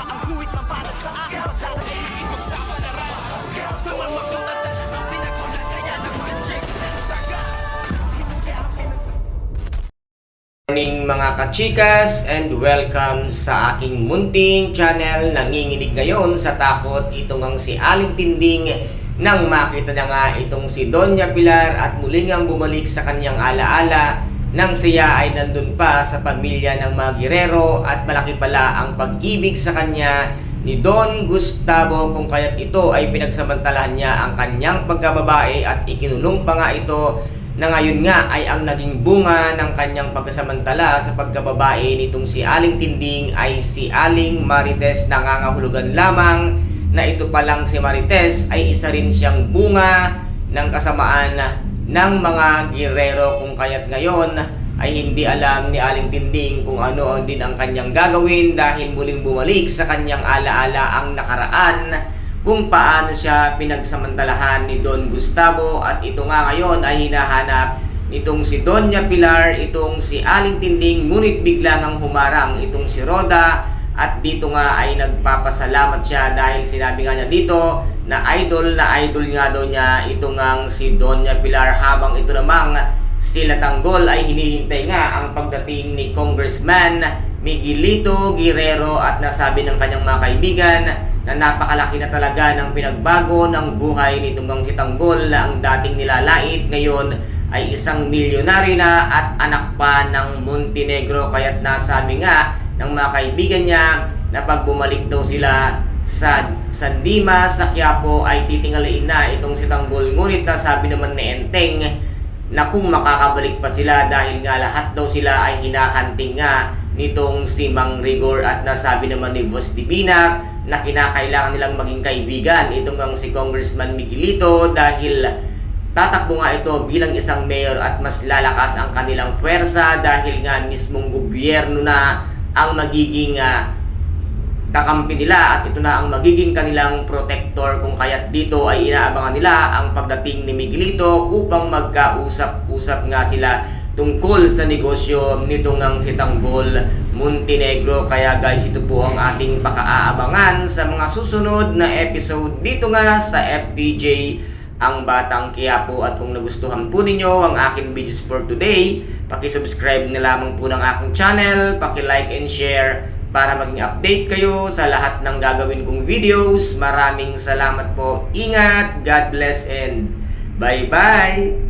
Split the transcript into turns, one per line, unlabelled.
Ang guhit na para sa akin Pagdadaig ipagsapalaran Sa mga katatan Ang pinagulat kaya naman check Saga
Morning mga kachikas and welcome sa aking munting channel. Nanginginig ngayon sa takot itong ang si Aling Tinding nang makita niya nga itong si Doña Pilar at muli ngang bumalik sa kanyang alaala nang siya ay nandun pa sa pamilya ng mga Guerrero at malaki pala ang pag-ibig sa kanya ni Don Gustavo kung kaya't ito ay pinagsamantalahan niya ang kanyang pagkababae at ikinulong pa nga ito na ngayon nga ay ang naging bunga ng kanyang pagkasamantala sa pagkababae nitong si Aling Tinding ay si Aling Marites. Nangangahulugan lamang na ito palang si Marites ay isa rin siyang bunga ng kasamaan ng mga Guerrero kung kaya't ngayon ay hindi alam ni Aling Tinding kung ano din ang kanyang gagawin dahil muling bumalik sa kanyang alaala ang nakaraan kung paano siya pinagsamantalahan ni Don Gustavo at ito nga ngayon ay hinahanap nitong si Doña Pilar, itong si Aling Tinding, ngunit bigla ngang humarang itong si Roda at dito nga ay nagpapasalamat siya dahil sinabi nga niya dito na idol nga daw niya itong ang si Doña Pilar, habang ito namang sila Tanggol ay hinihintay nga ang pagdating ni Congressman Miguelito Guerrero at nasabi ng kanyang mga kaibigan na napakalaki na talaga ng pinagbago ng buhay nitong si Tanggol. Ang dating nilalait ngayon ay isang milyonaryo na at anak pa ng Montenegro. Kaya't nasabi nga ng mga kaibigan niya na pag bumalik daw sila sa San Dimas, sa Quiapo ay titingaliin na itong si Tanggol. Ngunit nasabi naman ni Enteng na kung makakabalik pa sila dahil nga lahat daw sila ay hinahunting nga nitong si Mang Rigor at nasabi naman ni Boss Divina na kinakailangan nilang maging kaibigan itong ang si Congressman Miguelito dahil tatakbo nga ito bilang isang mayor at mas lalakas ang kanilang puwersa dahil nga mismong gobyerno na ang magiging kakampi nila at ito na ang magiging kanilang protector kung kaya't dito ay inaabangan nila ang pagdating ni Miguelito upang magkausap-usap nga sila tungkol sa negosyo nitong ang si Tanggol Montenegro. Kaya guys, ito po ang ating paka-aabangan sa mga susunod na episode dito nga sa FPJ ang Batang Quiapo. At kung nagustuhan po ninyo ang aking videos for today, paki-subscribe na lamang po ng aking channel, paki-like and share para maging update kayo sa lahat ng gagawin kong videos. Maraming salamat po. Ingat, God bless and bye-bye!